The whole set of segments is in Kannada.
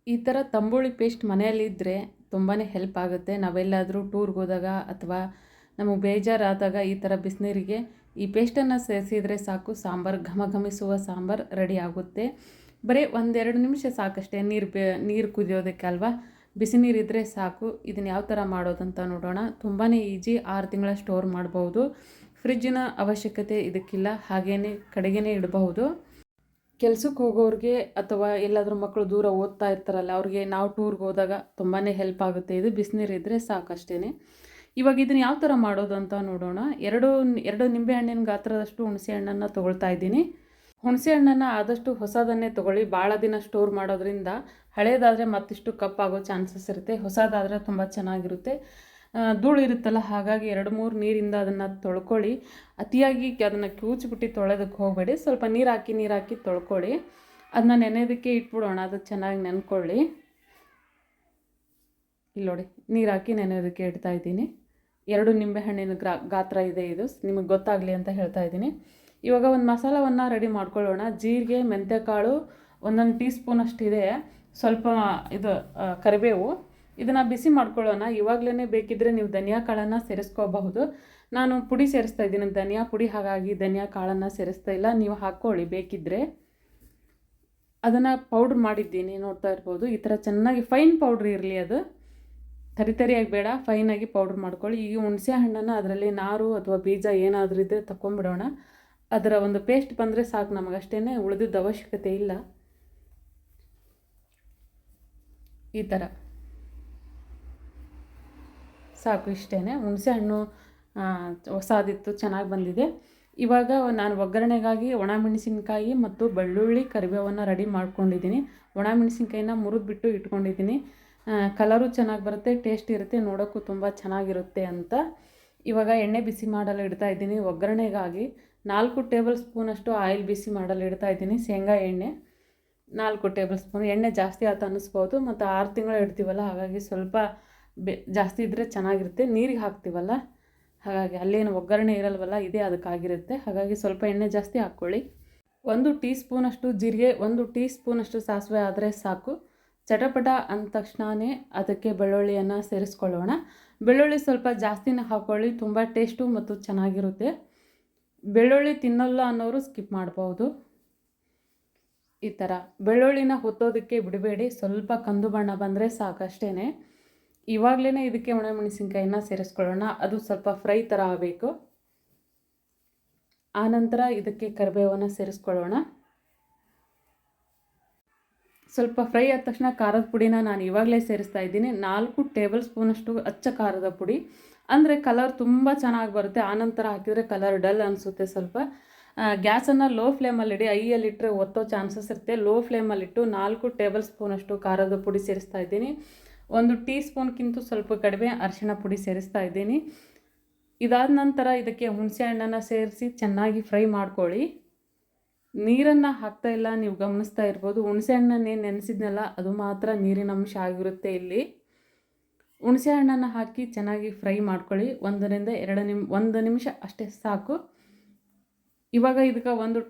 ಈ ಥರ ತಂಬುಳಿ ಪೇಸ್ಟ್ ಮನೆಯಲ್ಲಿದ್ದರೆ ತುಂಬಾ ಹೆಲ್ಪ್ ಆಗುತ್ತೆ. ನಾವೆಲ್ಲಾದರೂ ಟೂರ್ಗೆ ಹೋದಾಗ ಅಥವಾ ನಮಗೆ ಬೇಜಾರಾದಾಗ ಈ ಥರ ಬಿಸಿನೀರಿಗೆ ಈ ಪೇಸ್ಟನ್ನು ಸೇರಿಸಿದರೆ ಸಾಕು, ಸಾಂಬಾರು ಘಮಘಮಿಸುವ ಸಾಂಬಾರು ರೆಡಿ ಆಗುತ್ತೆ. ಬರೀ 1-2 ನಿಮಿಷ ಸಾಕಷ್ಟೇ. ನೀರು ಕುದಿಯೋದಕ್ಕೆ ಅಲ್ವಾ, ಬಿಸಿ ನೀರಿದ್ದರೆ ಸಾಕು. ಇದನ್ನು ಯಾವ ಥರ ಮಾಡೋದಂತ ನೋಡೋಣ. ತುಂಬಾ ಈಜಿ, 6 ತಿಂಗಳ ಸ್ಟೋರ್ ಮಾಡ್ಬೋದು. ಫ್ರಿಜ್ಜಿನ ಅವಶ್ಯಕತೆ ಇದಕ್ಕಿಲ್ಲ, ಹಾಗೇ ಕಡೆಗೇ ಇಡಬಹುದು. ಕೆಲ್ಸಕ್ಕೆ ಹೋಗೋರಿಗೆ ಅಥವಾ ಎಲ್ಲಾದರೂ ಮಕ್ಕಳು ದೂರ ಓದ್ತಾ ಇರ್ತಾರಲ್ಲ, ಅವ್ರಿಗೆ ನಾವು ಟೂರ್ಗೆ ಹೋದಾಗ ತುಂಬಾ ಹೆಲ್ಪ್ ಆಗುತ್ತೆ. ಇದು ಬಿಸಿನೀರಿದ್ದರೆ ಸಾಕಷ್ಟೇ. ಇವಾಗ ಇದನ್ನು ಯಾವ ಥರ ಮಾಡೋದು ಅಂತ ನೋಡೋಣ. ಎರಡು ನಿಂಬೆಹಣ್ಣಿನ ಗಾತ್ರದಷ್ಟು ಹುಣಸೆ ಹಣ್ಣನ್ನು ತೊಗೊಳ್ತಾ ಇದ್ದೀನಿ. ಹುಣಸೆ ಹಣ್ಣನ್ನು ಆದಷ್ಟು ಹೊಸದನ್ನೇ ತೊಗೊಳ್ಳಿ. ಭಾಳ ದಿನ ಸ್ಟೋರ್ ಮಾಡೋದ್ರಿಂದ ಹಳೇದಾದರೆ ಮತ್ತಿಷ್ಟು ಕಪ್ಪಾಗೋ ಚಾನ್ಸಸ್ ಇರುತ್ತೆ. ಹೊಸದಾದರೆ ತುಂಬ ಚೆನ್ನಾಗಿರುತ್ತೆ. ಧೂಳು ಇರುತ್ತಲ್ಲ, ಹಾಗಾಗಿ 2-3 ನೀರಿಂದ ಅದನ್ನು ತೊಳ್ಕೊಳ್ಳಿ. ಅತಿಯಾಗಿ ಅದನ್ನು ಕ್ಯೂಚ್ಬಿಟ್ಟು ತೊಳೆದಕ್ಕೆ ಹೋಗಬೇಡಿ. ಸ್ವಲ್ಪ ನೀರು ಹಾಕಿ ತೊಳ್ಕೊಳ್ಳಿ. ಅದನ್ನ ನೆನೆಯೋದಕ್ಕೆ ಇಟ್ಬಿಡೋಣ. ಅದು ಚೆನ್ನಾಗಿ ನೆನ್ಕೊಳ್ಳಿ. ಇಲ್ಲಿ ನೋಡಿ, ನೀರು ಹಾಕಿ ನೆನೆಯೋದಕ್ಕೆ ಇಡ್ತಾ ಇದ್ದೀನಿ. 2 ನಿಂಬೆಹಣ್ಣಿನ ಗಾತ್ರ ಇದೆ ಇದು, ನಿಮಗೆ ಗೊತ್ತಾಗಲಿ ಅಂತ ಹೇಳ್ತಾ ಇದ್ದೀನಿ. ಇವಾಗ ಒಂದು ಮಸಾಲವನ್ನು ರೆಡಿ ಮಾಡ್ಕೊಳ್ಳೋಣ. ಜೀರಿಗೆ, ಮೆಂತ್ಯಕಾಳು 1 ಟೀ ಸ್ಪೂನ್ ಅಷ್ಟಿದೆ. ಸ್ವಲ್ಪ ಇದು ಕರಿಬೇವು. ಇದನ್ನು ಬಿಸಿ ಮಾಡ್ಕೊಳ್ಳೋಣ. ಇವಾಗಲೇ ಬೇಕಿದ್ದರೆ ನೀವು ಧನಿಯಾ ಕಾಳನ್ನು ಸೇರಿಸ್ಕೋಬಹುದು. ನಾನು ಪುಡಿ ಸೇರಿಸ್ತಾ ಇದ್ದೀನಿ, ಧನಿಯಾ ಪುಡಿ, ಹಾಗಾಗಿ ಧನಿಯಾ ಕಾಳನ್ನು ಸೇರಿಸ್ತಾ ಇಲ್ಲ. ನೀವು ಹಾಕ್ಕೊಳ್ಳಿ ಬೇಕಿದ್ದರೆ. ಅದನ್ನು ಪೌಡ್ರ್ ಮಾಡಿದ್ದೀನಿ, ನೋಡ್ತಾ ಇರ್ಬೋದು. ಈ ಥರ ಚೆನ್ನಾಗಿ ಫೈನ್ ಪೌಡ್ರ್ ಇರಲಿ, ಅದು ತರಿಯಾಗಿ ಬೇಡ, ಫೈನಾಗಿ ಪೌಡ್ರ್ ಮಾಡ್ಕೊಳ್ಳಿ. ಈಗ ಹುಣಸೆ ಹಣ್ಣನ್ನು ಅದರಲ್ಲಿ ನಾರು ಅಥವಾ ಬೀಜ ಏನಾದರೂ ಇದ್ದರೆ ತಗೊಂಡ್ಬಿಡೋಣ. ಅದರ ಒಂದು ಪೇಸ್ಟ್ ಬಂದರೆ ಸಾಕು ನಮಗಷ್ಟೇ, ಉಳಿದಿದ್ದ ಅವಶ್ಯಕತೆ ಇಲ್ಲ. ಈ ಥರ ಸಾಕು, ಇಷ್ಟೇ. ಹುಣಸೆ ಹಣ್ಣು ಹೊಸದಿತ್ತು, ಚೆನ್ನಾಗಿ ಬಂದಿದೆ. ಇವಾಗ ನಾನು ಒಗ್ಗರಣೆಗಾಗಿ ಒಣಮೆಣಸಿನ್ಕಾಯಿ ಮತ್ತು ಬೆಳ್ಳುಳ್ಳಿ, ಕರಿಬೇವನ್ನು ರೆಡಿ ಮಾಡ್ಕೊಂಡಿದ್ದೀನಿ. ಒಣಮೆಣಸಿನ್ಕಾಯಿನ ಮುರಿದ್ಬಿಟ್ಟು ಇಟ್ಕೊಂಡಿದ್ದೀನಿ. ಕಲರು ಚೆನ್ನಾಗಿ ಬರುತ್ತೆ, ಟೇಸ್ಟ್ ಇರುತ್ತೆ, ನೋಡೋಕ್ಕೂ ತುಂಬ ಚೆನ್ನಾಗಿರುತ್ತೆ ಅಂತ. ಇವಾಗ ಎಣ್ಣೆ ಬಿಸಿ ಮಾಡಲು ಇಡ್ತಾ ಇದ್ದೀನಿ. ಒಗ್ಗರಣೆಗಾಗಿ 4 ಟೇಬಲ್ ಸ್ಪೂನಷ್ಟು ಆಯಿಲ್ ಬಿಸಿ ಮಾಡಲು ಇಡ್ತಾ ಇದ್ದೀನಿ. ಶೇಂಗಾ ಎಣ್ಣೆ 4 ಟೇಬಲ್ ಸ್ಪೂನ್. ಎಣ್ಣೆ ಜಾಸ್ತಿ ಆಯ್ತು ಅನ್ನಿಸ್ಬೋದು, ಮತ್ತು 6 ತಿಂಗಳು ಇಡ್ತೀವಲ್ಲ, ಹಾಗಾಗಿ ಸ್ವಲ್ಪ ಜಾಸ್ತಿ ಇದ್ದರೆ ಚೆನ್ನಾಗಿರುತ್ತೆ. ನೀರಿಗೆ ಹಾಕ್ತೀವಲ್ಲ, ಹಾಗಾಗಿ ಅಲ್ಲೇನು ಒಗ್ಗರಣೆ ಇರಲ್ವಲ್ಲ, ಇದೇ ಅದಕ್ಕಾಗಿರುತ್ತೆ. ಹಾಗಾಗಿ ಸ್ವಲ್ಪ ಎಣ್ಣೆ ಜಾಸ್ತಿ ಹಾಕ್ಕೊಳ್ಳಿ. 1 ಟೀ ಸ್ಪೂನಷ್ಟು ಜೀರಿಗೆ, 1 ಟೀ ಸ್ಪೂನಷ್ಟು ಸಾಸಿವೆ ಆದರೆ ಸಾಕು. ಚಟಪಟ ಅಂದ ತಕ್ಷಣವೇ ಅದಕ್ಕೆ ಬೆಳ್ಳುಳ್ಳಿಯನ್ನು ಸೇರಿಸ್ಕೊಳ್ಳೋಣ. ಬೆಳ್ಳುಳ್ಳಿ ಸ್ವಲ್ಪ ಜಾಸ್ತಿನೇ ಹಾಕ್ಕೊಳ್ಳಿ, ತುಂಬ ಟೇಸ್ಟು ಮತ್ತು ಚೆನ್ನಾಗಿರುತ್ತೆ. ಬೆಳ್ಳುಳ್ಳಿ ತಿನ್ನಲ್ಲ ಅನ್ನೋರು ಸ್ಕಿಪ್ ಮಾಡ್ಬೋದು. ಈ ಥರ ಬೆಳ್ಳುಳ್ಳಿನ ಹೊತ್ತೋದಕ್ಕೆ ಬಿಡಬೇಡಿ. ಸ್ವಲ್ಪ ಕಂದು ಬಣ್ಣ ಬಂದರೆ ಸಾಕಷ್ಟೇ. ಇವಾಗಲೇ ಇದಕ್ಕೆ ಒಣಮೆಣಸಿನ್ಕಾಯಿನ ಸೇರಿಸ್ಕೊಳ್ಳೋಣ. ಅದು ಸ್ವಲ್ಪ ಫ್ರೈ ಥರ ಆಗಬೇಕು. ಆನಂತರ ಇದಕ್ಕೆ ಕರಿಬೇವನ್ನು ಸೇರಿಸ್ಕೊಳ್ಳೋಣ. ಸ್ವಲ್ಪ ಫ್ರೈ ಆದ ತಕ್ಷಣ ಖಾರದ ಪುಡಿನ ನಾನು ಇವಾಗಲೇ ಸೇರಿಸ್ತಾ ಇದ್ದೀನಿ. 4 ಟೇಬಲ್ ಸ್ಪೂನಷ್ಟು ಅಚ್ಚ ಖಾರದ ಪುಡಿ, ಅಂದರೆ ಕಲರ್ ತುಂಬ ಚೆನ್ನಾಗಿ ಬರುತ್ತೆ. ಆನಂತರ ಹಾಕಿದರೆ ಕಲರ್ ಡಲ್ ಅನಿಸುತ್ತೆ ಸ್ವಲ್ಪ. ಗ್ಯಾಸನ್ನು ಲೋ ಫ್ಲೇಮಲ್ಲಿಡಿ. ಐಯಲ್ಲಿಟ್ಟರೆ ಒತ್ತೋ ಚಾನ್ಸಸ್ ಇರುತ್ತೆ. ಲೋ ಫ್ಲೇಮಲ್ಲಿಟ್ಟು 4 ಟೇಬಲ್ ಸ್ಪೂನಷ್ಟು ಖಾರದ ಪುಡಿ ಸೇರಿಸ್ತಾ ಇದ್ದೀನಿ. 1 ಟೀ ಸ್ಪೂನ್ಗಿಂತ ಸ್ವಲ್ಪ ಕಡಿಮೆ ಅರಿಶಿಣ ಪುಡಿ ಸೇರಿಸ್ತಾ ಇದ್ದೀನಿ. ಇದಾದ ನಂತರ ಇದಕ್ಕೆ ಹುಣಸೆ ಹಣ್ಣನ್ನು ಸೇರಿಸಿ ಚೆನ್ನಾಗಿ ಫ್ರೈ ಮಾಡ್ಕೊಳ್ಳಿ. ನೀರನ್ನು ಹಾಕ್ತಾ ಇಲ್ಲ, ನೀವು ಗಮನಿಸ್ತಾ ಇರ್ಬೋದು. ಹುಣಸೆ ಹಣ್ಣನ್ನು ಏನು ನೆನೆಸಿದ್ನಲ್ಲ, ಅದು ಮಾತ್ರ ನೀರಿನ ಅಂಶ ಆಗಿರುತ್ತೆ ಇಲ್ಲಿ. ಹುಣಸೆ ಹಣ್ಣನ್ನು ಹಾಕಿ ಚೆನ್ನಾಗಿ ಫ್ರೈ ಮಾಡ್ಕೊಳ್ಳಿ. 1 ನಿಮಿಷ ಅಷ್ಟೇ ಸಾಕು. ಇವಾಗ ಇದಕ್ಕೆ 1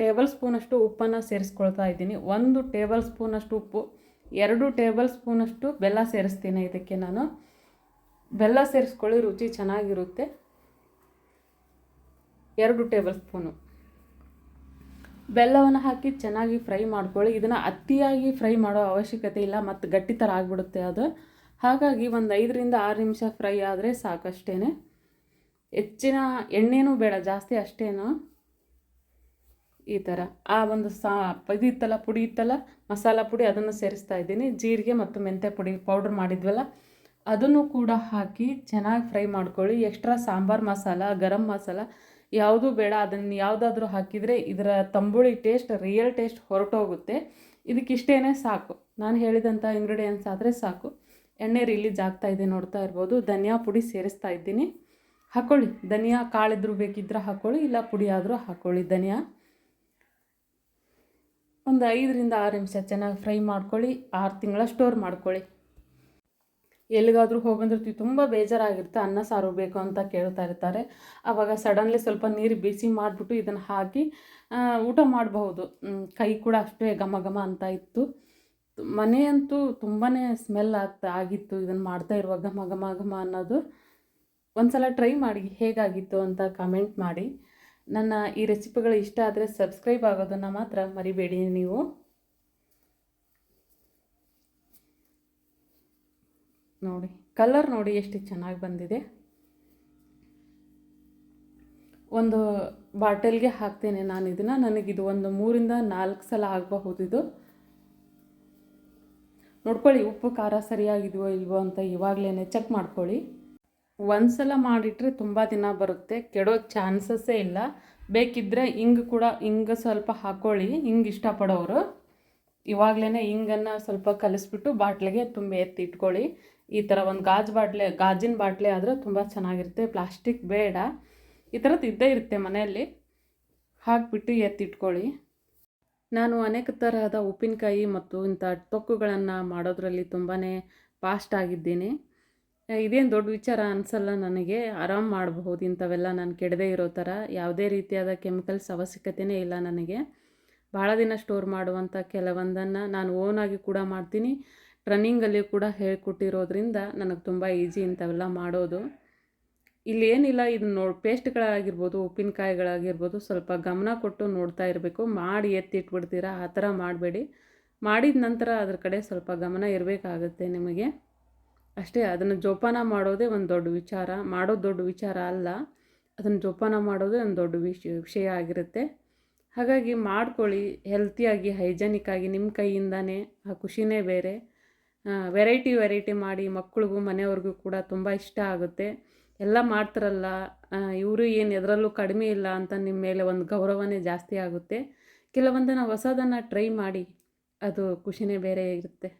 ಟೇಬಲ್ ಸ್ಪೂನಷ್ಟು ಉಪ್ಪನ್ನು ಸೇರಿಸ್ಕೊಳ್ತಾ ಇದ್ದೀನಿ. 1 ಟೇಬಲ್ ಸ್ಪೂನಷ್ಟು ಉಪ್ಪು, 2 ಟೇಬಲ್ ಸ್ಪೂನಷ್ಟು ಬೆಲ್ಲ ಸೇರಿಸ್ತೀನಿ. ಇದಕ್ಕೆ ನಾನು ಬೆಲ್ಲ ಸೇರಿಸ್ಕೊಳ್ಳಿ, ರುಚಿ ಚೆನ್ನಾಗಿರುತ್ತೆ. 2 ಟೇಬಲ್ ಸ್ಪೂನು ಬೆಲ್ಲವನ್ನು ಹಾಕಿ ಚೆನ್ನಾಗಿ ಫ್ರೈ ಮಾಡ್ಕೊಳ್ಳಿ. ಇದನ್ನು ಅತಿಯಾಗಿ ಫ್ರೈ ಮಾಡೋ ಅವಶ್ಯಕತೆ ಇಲ್ಲ, ಮತ್ತು ಗಟ್ಟಿ ಥರ ಆಗಿಬಿಡುತ್ತೆ ಅದು. ಹಾಗಾಗಿ 5-6 ನಿಮಿಷ ಫ್ರೈ ಆದರೆ ಸಾಕಷ್ಟೇ. ಹೆಚ್ಚಿನ ಎಣ್ಣೆನೂ ಬೇಡ ಜಾಸ್ತಿ, ಅಷ್ಟೇನು. ಈ ಥರ ಆ ಒಂದು ಇದಿತ್ತಲ್ಲ, ಪುಡಿ ಇತ್ತಲ್ಲ, ಮಸಾಲ ಪುಡಿ, ಅದನ್ನು ಸೇರಿಸ್ತಾ ಇದ್ದೀನಿ. ಜೀರಿಗೆ ಮತ್ತು ಮೆಂತ್ಯ ಪುಡಿ ಪೌಡ್ರ್ ಮಾಡಿದ್ವಲ್ಲ, ಅದನ್ನು ಕೂಡ ಹಾಕಿ ಚೆನ್ನಾಗಿ ಫ್ರೈ ಮಾಡ್ಕೊಳ್ಳಿ. ಎಕ್ಸ್ಟ್ರಾ ಸಾಂಬಾರು ಮಸಾಲ, ಗರಂ ಮಸಾಲ ಯಾವುದೂ ಬೇಡ. ಅದನ್ನು ಯಾವುದಾದ್ರೂ ಹಾಕಿದರೆ ಇದರ ತಂಬುಳಿ ಟೇಸ್ಟ್, ರಿಯಲ್ ಟೇಸ್ಟ್ ಹೊರಟೋಗುತ್ತೆ. ಇದಕ್ಕಿಷ್ಟೇ ಸಾಕು. ನಾನು ಹೇಳಿದಂಥ ಇಂಗ್ರೀಡಿಯೆಂಟ್ಸ್ ಆದರೆ ಸಾಕು. ಎಣ್ಣೆ ರಿಲೀಸ್ ಆಗ್ತಾ ಇದೆ, ನೋಡ್ತಾ ಇರ್ಬೋದು. ಧನಿಯಾ ಪುಡಿ ಸೇರಿಸ್ತಾ ಇದ್ದೀನಿ. ಹಾಕ್ಕೊಳ್ಳಿ, ಧನಿಯಾ ಕಾಳಿದ್ರು ಬೇಕಿದ್ರೆ ಹಾಕ್ಕೊಳ್ಳಿ, ಇಲ್ಲ ಪುಡಿ ಆದರೂ ಹಾಕ್ಕೊಳ್ಳಿ. ಧನಿಯಾ 5-6 ನಿಮಿಷ ಚೆನ್ನಾಗಿ ಫ್ರೈ ಮಾಡ್ಕೊಳ್ಳಿ. 6 ತಿಂಗಳ ಸ್ಟೋರ್ ಮಾಡ್ಕೊಳ್ಳಿ. ಎಲ್ಲಿಗಾದರೂ ಹೋಗಂದಿರ್ತೀವಿ, ತುಂಬ ಬೇಜಾರಾಗಿರುತ್ತೆ, ಅನ್ನ ಸಾರು ಬೇಕು ಅಂತ ಕೇಳ್ತಾ ಇರ್ತಾರೆ. ಆವಾಗ ಸಡನ್ಲಿ ಸ್ವಲ್ಪ ನೀರು ಬಿಸಿ ಮಾಡಿಬಿಟ್ಟು ಇದನ್ನು ಹಾಕಿ ಊಟ ಮಾಡಬಹುದು. ಕೈ ಕೂಡ ಅಷ್ಟೇ ಘಮ ಘಮ ಅಂತ ಇತ್ತು. ಮನೆಯಂತೂ ತುಂಬಾ ಸ್ಮೆಲ್ ಆಗಿತ್ತು ಇದನ್ನು ಮಾಡ್ತಾ ಇರುವಾಗ ಘಮ ಘಮ ಘಮ ಅನ್ನೋದು. ಒಂದು ಸಲ ಟ್ರೈ ಮಾಡಿ ಹೇಗಾಗಿತ್ತು ಅಂತ ಕಮೆಂಟ್ ಮಾಡಿ. ನನ್ನ ಈ ರೆಸಿಪಿಗಳು ಇಷ್ಟ ಆದರೆ ಸಬ್ಸ್ಕ್ರೈಬ್ ಆಗೋದನ್ನು ಮಾತ್ರ ಮರಿಬೇಡಿ ನೀವು. ನೋಡಿ ಕಲರ್ ನೋಡಿ ಎಷ್ಟು ಚೆನ್ನಾಗಿ ಬಂದಿದೆ. ಒಂದು ಬಾಟಲ್ಗೆ ಹಾಕ್ತೇನೆ ನಾನು ಇದನ್ನು. ನನಗಿದು ಒಂದು 3-4 ಸಲ ಆಗಬಹುದು. ಇದು ನೋಡ್ಕೊಳ್ಳಿ, ಉಪ್ಪು ಖಾರ ಸರಿಯಾಗಿದೆಯೋ ಇಲ್ವೋ ಅಂತ ಇವಾಗಲೇ ಚೆಕ್ ಮಾಡ್ಕೊಳ್ಳಿ. ಒಂದು ಸಲ ಮಾಡಿಟ್ರೆ ತುಂಬ ದಿನ ಬರುತ್ತೆ, ಕೆಡೋ ಚಾನ್ಸಸ್ಸೇ ಇಲ್ಲ. ಬೇಕಿದ್ದರೆ ಹಿಂಗೆ ಸ್ವಲ್ಪ ಹಾಕ್ಕೊಳ್ಳಿ, ಹಿಂಗೆ ಇಷ್ಟಪಡೋರು. ಇವಾಗಲೇ ಹಿಂಗನ್ನು ಸ್ವಲ್ಪ ಕಲಿಸ್ಬಿಟ್ಟು ಬಾಟ್ಲಿಗೆ ತುಂಬ ಎತ್ತಿ ಇಟ್ಕೊಳ್ಳಿ. ಈ ಥರ ಒಂದು ಗಾಜಿನ ಬಾಟ್ಲೆ ಆದರೆ ತುಂಬ ಚೆನ್ನಾಗಿರುತ್ತೆ. ಪ್ಲಾಸ್ಟಿಕ್ ಬೇಡ, ಈ ಥರದ್ದು ಇದ್ದೇ ಇರುತ್ತೆ ಮನೆಯಲ್ಲಿ. ಹಾಕಿಬಿಟ್ಟು ಎತ್ತಿಟ್ಕೊಳ್ಳಿ. ನಾನು ಅನೇಕ ತರಹದ ಉಪ್ಪಿನಕಾಯಿ ಮತ್ತು ಇಂಥ ತೊಕ್ಕುಗಳನ್ನು ಮಾಡೋದ್ರಲ್ಲಿ ತುಂಬಾ ಫಾಸ್ಟ್ ಆಗಿದ್ದೀನಿ. ಇದೇನು ದೊಡ್ಡ ವಿಚಾರ ಅನಿಸಲ್ಲ ನನಗೆ. ಆರಾಮ್ ಮಾಡಬಹುದು ಇಂಥವೆಲ್ಲ. ನಾನು ಕೆಡದೇ ಇರೋ ಥರ ಯಾವುದೇ ರೀತಿಯಾದ ಕೆಮಿಕಲ್ಸ್ ಅವಶ್ಯಕತೆಯೇ ಇಲ್ಲ ನನಗೆ. ಭಾಳ ದಿನ ಸ್ಟೋರ್ ಮಾಡುವಂಥ ಕೆಲವೊಂದನ್ನು ನಾನು ಓನಾಗಿ ಕೂಡ ಮಾಡ್ತೀನಿ. ಟ್ರನ್ನಿಂಗಲ್ಲಿ ಕೂಡ ಹೇಳ್ಕೊಟ್ಟಿರೋದ್ರಿಂದ ನನಗೆ ತುಂಬ ಈಸಿ ಇಂಥವೆಲ್ಲ ಮಾಡೋದು. ಇಲ್ಲಿ ಏನಿಲ್ಲ, ಇದನ್ನ ಪೇಸ್ಟ್ಗಳಾಗಿರ್ಬೋದು, ಉಪ್ಪಿನಕಾಯಿಗಳಾಗಿರ್ಬೋದು, ಸ್ವಲ್ಪ ಗಮನ ಕೊಟ್ಟು ನೋಡ್ತಾ ಇರಬೇಕು. ಮಾಡಿ ಎತ್ತಿಟ್ಬಿಡ್ತೀರಾ, ಆ ಥರ ಮಾಡಬೇಡಿ. ಮಾಡಿದ ನಂತರ ಅದ್ರ ಕಡೆ ಸ್ವಲ್ಪ ಗಮನ ಇರಬೇಕಾಗುತ್ತೆ ನಿಮಗೆ ಅಷ್ಟೇ. ಅದನ್ನು ಜೋಪಾನ ಮಾಡೋದೇ ಒಂದು ದೊಡ್ಡ ವಿಚಾರ. ಮಾಡೋದು ದೊಡ್ಡ ವಿಚಾರ ಅಲ್ಲ, ಅದನ್ನು ಜೋಪಾನ ಮಾಡೋದೇ ಒಂದು ದೊಡ್ಡ ವಿಷಯ ಆಗಿರುತ್ತೆ. ಹಾಗಾಗಿ ಮಾಡ್ಕೊಳ್ಳಿ ಹೆಲ್ತಿಯಾಗಿ, ಹೈಜೆನಿಕ್ಕಾಗಿ. ನಿಮ್ಮ ಕೈಯಿಂದನೇ ಆ ಖುಷಿನೇ ಬೇರೆ. ವೆರೈಟಿ ಮಾಡಿ ಮಕ್ಕಳಿಗೂ ಮನೆಯವ್ರಿಗೂ ಕೂಡ ತುಂಬ ಇಷ್ಟ ಆಗುತ್ತೆ. ಎಲ್ಲ ಮಾಡ್ತಾರಲ್ಲ ಇವರು ಏನು ಎದರಲ್ಲೂ ಕಡಿಮೆ ಇಲ್ಲ ಅಂತ ನಿಮ್ಮ ಮೇಲೆ ಒಂದು ಗೌರವನೇ ಜಾಸ್ತಿ ಆಗುತ್ತೆ. ಕೆಲವೊಂದನ್ನು ಹೊಸದನ್ನು ಟ್ರೈ ಮಾಡಿ, ಅದು ಖುಷಿನೇ ಬೇರೆ ಇರುತ್ತೆ.